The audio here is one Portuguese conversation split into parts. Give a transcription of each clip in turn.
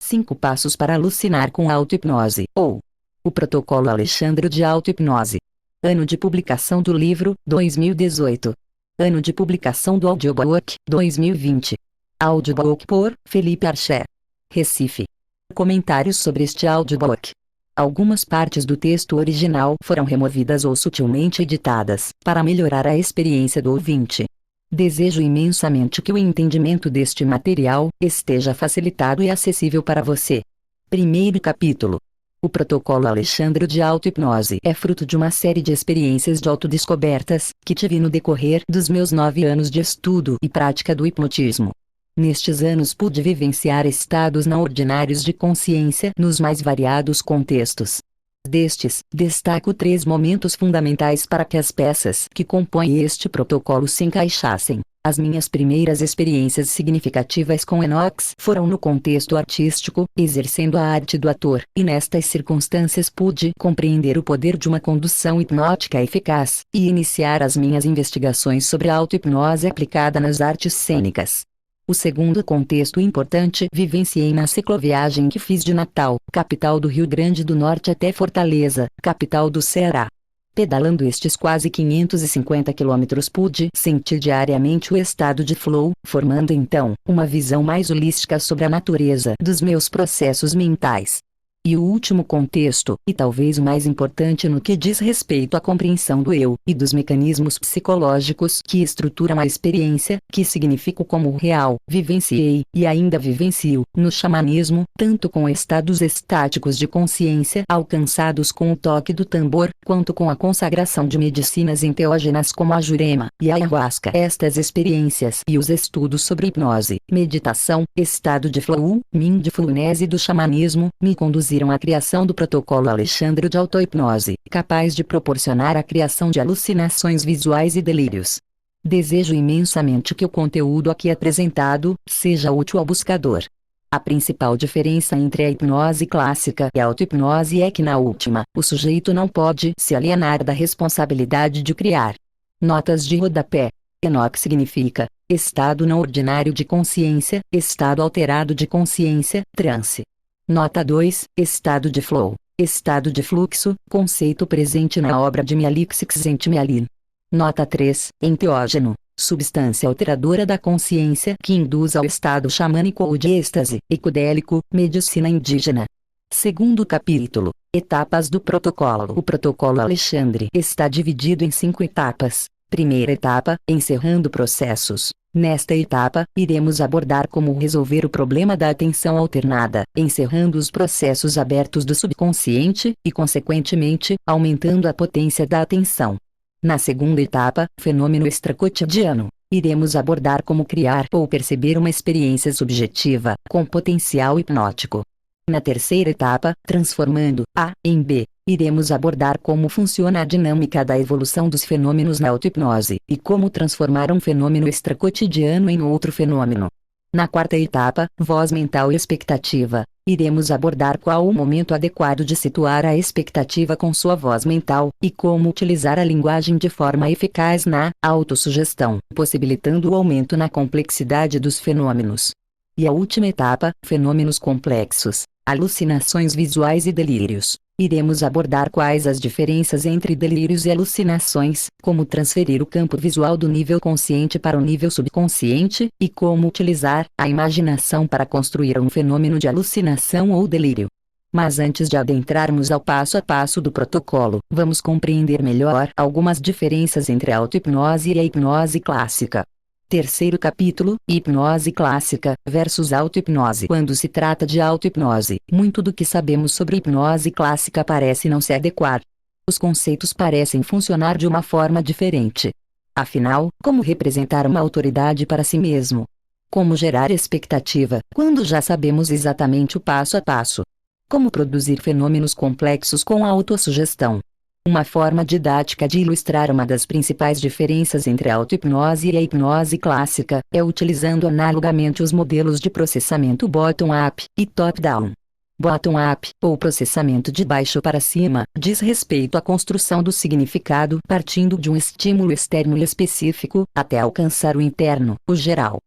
5 passos para alucinar com auto-hipnose, ou o Protocolo Alexandre de Auto-Hipnose. Ano de publicação do livro, 2018. Ano de publicação do audiobook, 2020. Audiobook por Felipe Arché. Recife. Comentários sobre este audiobook. Algumas partes do texto original foram removidas ou sutilmente editadas, para melhorar a experiência do ouvinte. Desejo imensamente que o entendimento deste material esteja facilitado e acessível para você. Primeiro capítulo. O Protocolo Alexandre de Auto-Hipnose é fruto de uma série de experiências de autodescobertas que tive no decorrer dos meus 9 anos de estudo e prática do hipnotismo. Nestes anos pude vivenciar estados não ordinários de consciência nos mais variados contextos. Destes, destaco 3 momentos fundamentais para que as peças que compõem este protocolo se encaixassem. As minhas primeiras experiências significativas com Enox foram no contexto artístico, exercendo a arte do ator, e nestas circunstâncias pude compreender o poder de uma condução hipnótica eficaz, e iniciar as minhas investigações sobre a auto-hipnose aplicada nas artes cênicas. O segundo contexto importante vivenciei na cicloviagem que fiz de Natal, capital do Rio Grande do Norte, até Fortaleza, capital do Ceará. Pedalando estes quase 550 quilômetros pude sentir diariamente o estado de flow, formando então uma visão mais holística sobre a natureza dos meus processos mentais. E o último contexto, e talvez o mais importante no que diz respeito à compreensão do eu e dos mecanismos psicológicos que estruturam a experiência, que significa como real, vivenciei, e ainda vivencio, no xamanismo, tanto com estados estáticos de consciência alcançados com o toque do tambor, quanto com a consagração de medicinas enteógenas como a Jurema e a Ayahuasca. Estas experiências e os estudos sobre hipnose, meditação, estado de flow, mindfulness e do xamanismo, me conduziram à criação do Protocolo Alexandre de Auto-Hipnose, capaz de proporcionar a criação de alucinações visuais e delírios. Desejo imensamente que o conteúdo aqui apresentado seja útil ao buscador. A principal diferença entre a hipnose clássica e a auto-hipnose é que na última, o sujeito não pode se alienar da responsabilidade de criar. Notas de rodapé. Enox significa estado não ordinário de consciência, estado alterado de consciência, transe. Nota 2, estado de flow, estado de fluxo, conceito presente na obra de Mihaly Csikszentmihalyi. Nota 3, enteógeno, substância alteradora da consciência que induz ao estado xamânico ou de êxtase, ecudélico, medicina indígena. Segundo capítulo, etapas do protocolo. O protocolo Alexandre está dividido em 5 etapas. Primeira etapa, encerrando processos. Nesta etapa, iremos abordar como resolver o problema da atenção alternada, encerrando os processos abertos do subconsciente, e consequentemente, aumentando a potência da atenção. Na segunda etapa, fenômeno extracotidiano, iremos abordar como criar ou perceber uma experiência subjetiva, com potencial hipnótico. Na terceira etapa, transformando A em B, iremos abordar como funciona a dinâmica da evolução dos fenômenos na auto-hipnose, e como transformar um fenômeno extracotidiano em outro fenômeno. Na quarta etapa, voz mental e expectativa, iremos abordar qual o momento adequado de situar a expectativa com sua voz mental, e como utilizar a linguagem de forma eficaz na autossugestão, possibilitando o aumento na complexidade dos fenômenos. E a última etapa, fenômenos complexos, alucinações visuais e delírios. Iremos abordar quais as diferenças entre delírios e alucinações, como transferir o campo visual do nível consciente para o nível subconsciente, e como utilizar a imaginação para construir um fenômeno de alucinação ou delírio. Mas antes de adentrarmos ao passo a passo do protocolo, vamos compreender melhor algumas diferenças entre a auto-hipnose e a hipnose clássica. Terceiro capítulo, hipnose clássica versus auto-hipnose. Quando se trata de auto-hipnose, muito do que sabemos sobre hipnose clássica parece não se adequar. Os conceitos parecem funcionar de uma forma diferente. Afinal, como representar uma autoridade para si mesmo? Como gerar expectativa, quando já sabemos exatamente o passo a passo? Como produzir fenômenos complexos com a autossugestão? Uma forma didática de ilustrar uma das principais diferenças entre a auto-hipnose e a hipnose clássica é utilizando analogamente os modelos de processamento bottom-up e top-down. Bottom-up, ou processamento de baixo para cima, diz respeito à construção do significado partindo de um estímulo externo específico, até alcançar o interno, o geral.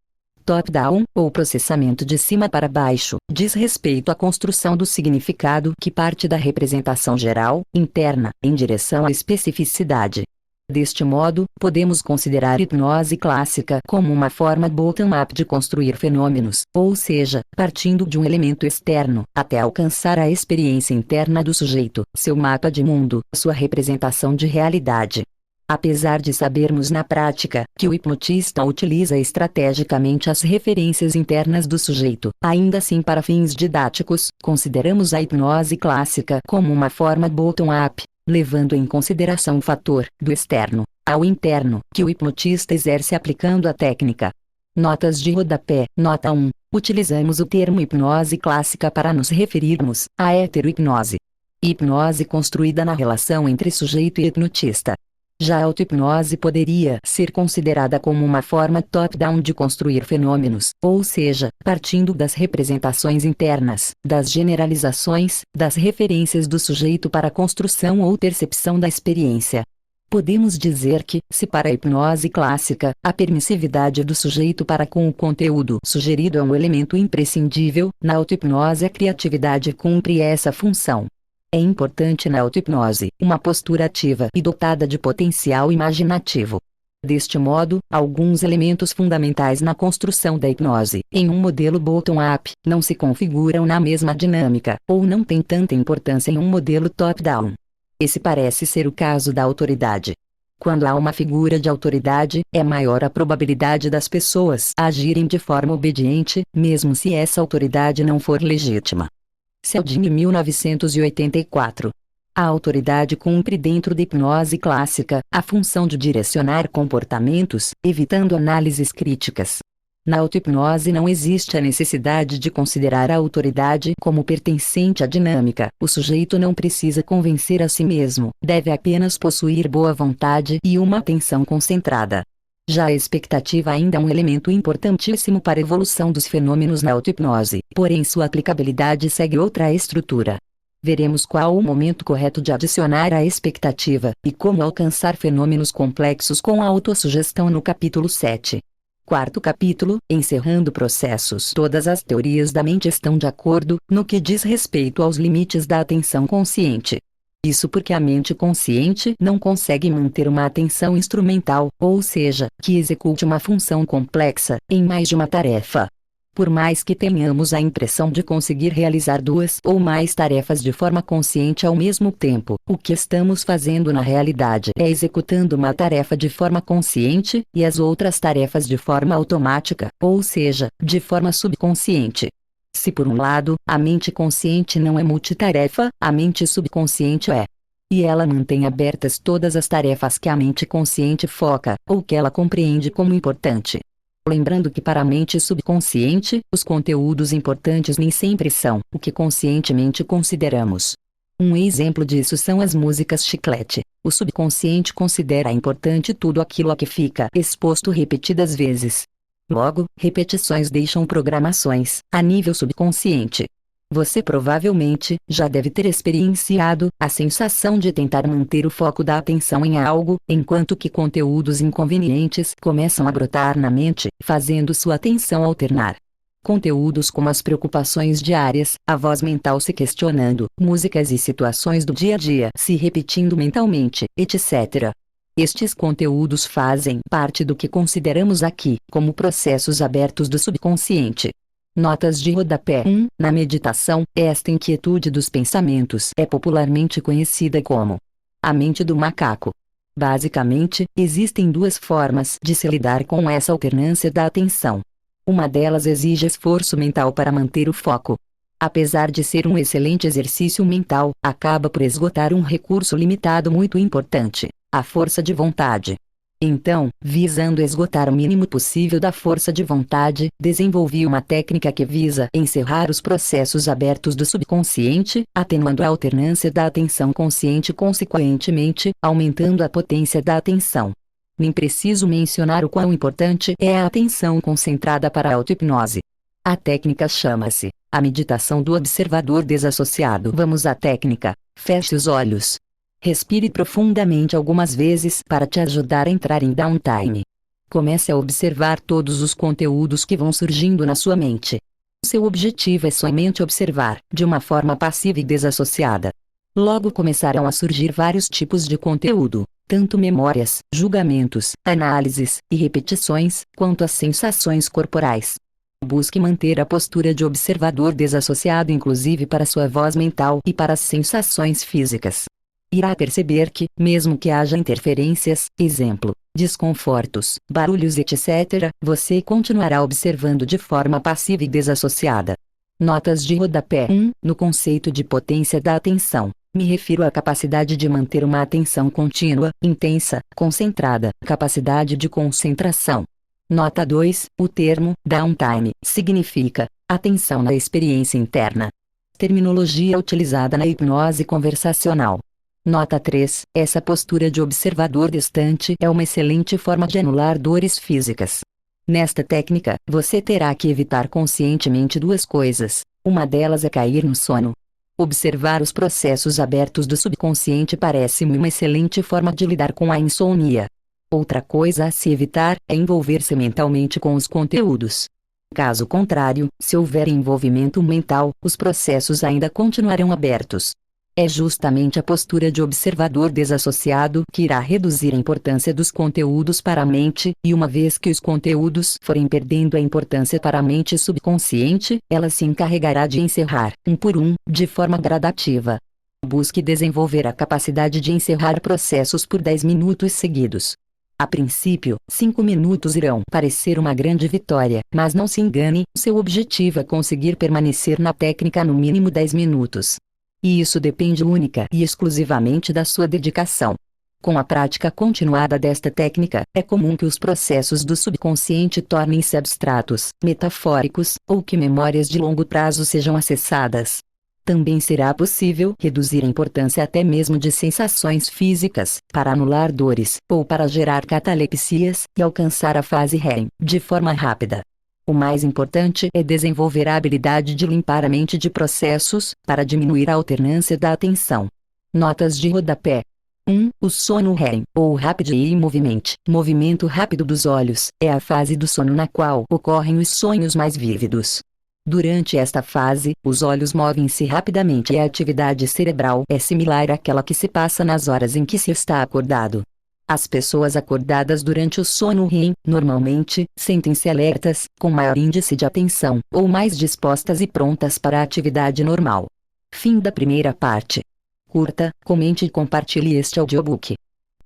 top-down, ou processamento de cima para baixo, diz respeito à construção do significado que parte da representação geral, interna, em direção à especificidade. Deste modo, podemos considerar a hipnose clássica como uma forma bottom-up de construir fenômenos, ou seja, partindo de um elemento externo, até alcançar a experiência interna do sujeito, seu mapa de mundo, sua representação de realidade. Apesar de sabermos na prática que o hipnotista utiliza estrategicamente as referências internas do sujeito, ainda assim para fins didáticos, consideramos a hipnose clássica como uma forma bottom-up, levando em consideração o fator do externo ao interno que o hipnotista exerce aplicando a técnica. Notas de rodapé. Nota 1. Utilizamos o termo hipnose clássica para nos referirmos à heterohipnose. Hipnose construída na relação entre sujeito e hipnotista. Já a auto-hipnose poderia ser considerada como uma forma top-down de construir fenômenos, ou seja, partindo das representações internas, das generalizações, das referências do sujeito para a construção ou percepção da experiência. Podemos dizer que, se para a hipnose clássica, a permissividade do sujeito para com o conteúdo sugerido é um elemento imprescindível, na auto-hipnose a criatividade cumpre essa função. É importante na auto-hipnose uma postura ativa e dotada de potencial imaginativo. Deste modo, alguns elementos fundamentais na construção da hipnose, em um modelo bottom-up, não se configuram na mesma dinâmica, ou não têm tanta importância em um modelo top-down. Esse parece ser o caso da autoridade. Quando há uma figura de autoridade, é maior a probabilidade das pessoas agirem de forma obediente, mesmo se essa autoridade não for legítima. Cialdini, 1984. A autoridade cumpre dentro da hipnose clássica a função de direcionar comportamentos, evitando análises críticas. Na auto-hipnose não existe a necessidade de considerar a autoridade como pertencente à dinâmica, o sujeito não precisa convencer a si mesmo, deve apenas possuir boa vontade e uma atenção concentrada. Já a expectativa ainda é um elemento importantíssimo para a evolução dos fenômenos na auto-hipnose, porém sua aplicabilidade segue outra estrutura. Veremos qual o momento correto de adicionar a expectativa, e como alcançar fenômenos complexos com a autossugestão no capítulo 7. Quarto capítulo, encerrando processos. Todas as teorias da mente estão de acordo, no que diz respeito aos limites da atenção consciente. Isso porque a mente consciente não consegue manter uma atenção instrumental, ou seja, que execute uma função complexa, em mais de uma tarefa. Por mais que tenhamos a impressão de conseguir realizar duas ou mais tarefas de forma consciente ao mesmo tempo, o que estamos fazendo na realidade é executando uma tarefa de forma consciente, e as outras tarefas de forma automática, ou seja, de forma subconsciente. Se por um lado, a mente consciente não é multitarefa, a mente subconsciente é. E ela mantém abertas todas as tarefas que a mente consciente foca, ou que ela compreende como importante. Lembrando que para a mente subconsciente, os conteúdos importantes nem sempre são o que conscientemente consideramos. Um exemplo disso são as músicas chiclete. O subconsciente considera importante tudo aquilo a que fica exposto repetidas vezes. Logo, repetições deixam programações, a nível subconsciente. Você provavelmente já deve ter experienciado a sensação de tentar manter o foco da atenção em algo, enquanto que conteúdos inconvenientes começam a brotar na mente, fazendo sua atenção alternar. Conteúdos como as preocupações diárias, a voz mental se questionando, músicas e situações do dia a dia se repetindo mentalmente, etc. Estes conteúdos fazem parte do que consideramos aqui como processos abertos do subconsciente. Notas de rodapé. 1. Na meditação, esta inquietude dos pensamentos é popularmente conhecida como a mente do macaco. Basicamente, existem duas formas de se lidar com essa alternância da atenção. Uma delas exige esforço mental para manter o foco. Apesar de ser um excelente exercício mental, acaba por esgotar um recurso limitado muito importante, a força de vontade. Então, visando esgotar o mínimo possível da força de vontade, desenvolvi uma técnica que visa encerrar os processos abertos do subconsciente, atenuando a alternância da atenção consciente e consequentemente, aumentando a potência da atenção. Nem preciso mencionar o quão importante é a atenção concentrada para a auto-hipnose. A técnica chama-se a meditação do observador desassociado. Vamos à técnica. Feche os olhos. Respire profundamente algumas vezes para te ajudar a entrar em downtime. Comece a observar todos os conteúdos que vão surgindo na sua mente. Seu objetivo é somente observar, de uma forma passiva e desassociada. Logo começarão a surgir vários tipos de conteúdo, tanto memórias, julgamentos, análises e repetições, quanto as sensações corporais. Busque manter a postura de observador desassociado inclusive para sua voz mental e para as sensações físicas. Irá perceber que, mesmo que haja interferências, exemplo, desconfortos, barulhos etc., você continuará observando de forma passiva e desassociada. Notas de rodapé. 1. No conceito de potência da atenção, me refiro à capacidade de manter uma atenção contínua, intensa, concentrada, capacidade de concentração. Nota 2. O termo downtime significa atenção na experiência interna. Terminologia utilizada na hipnose conversacional. Nota 3. Essa postura de observador distante é uma excelente forma de anular dores físicas. Nesta técnica, você terá que evitar conscientemente duas coisas. Uma delas é cair no sono. Observar os processos abertos do subconsciente parece-me uma excelente forma de lidar com a insônia. Outra coisa a se evitar é envolver-se mentalmente com os conteúdos. Caso contrário, se houver envolvimento mental, os processos ainda continuarão abertos. É justamente a postura de observador desassociado que irá reduzir a importância dos conteúdos para a mente, e uma vez que os conteúdos forem perdendo a importância para a mente subconsciente, ela se encarregará de encerrar, um por um, de forma gradativa. Busque desenvolver a capacidade de encerrar processos por 10 minutos seguidos. A princípio, 5 minutos irão parecer uma grande vitória, mas não se engane, seu objetivo é conseguir permanecer na técnica no mínimo 10 minutos. E isso depende única e exclusivamente da sua dedicação. Com a prática continuada desta técnica, é comum que os processos do subconsciente tornem-se abstratos, metafóricos, ou que memórias de longo prazo sejam acessadas. Também será possível reduzir a importância até mesmo de sensações físicas, para anular dores, ou para gerar catalepsias, e alcançar a fase REM, de forma rápida. O mais importante é desenvolver a habilidade de limpar a mente de processos, para diminuir a alternância da atenção. Notas de rodapé. 1. O sono REM, ou Rapid Eye Movement, movimento rápido dos olhos, é a fase do sono na qual ocorrem os sonhos mais vívidos. Durante esta fase, os olhos movem-se rapidamente e a atividade cerebral é similar àquela que se passa nas horas em que se está acordado. As pessoas acordadas durante o sono REM, normalmente, sentem-se alertas, com maior índice de atenção, ou mais dispostas e prontas para a atividade normal. Fim da primeira parte. Curta, comente e compartilhe este audiobook.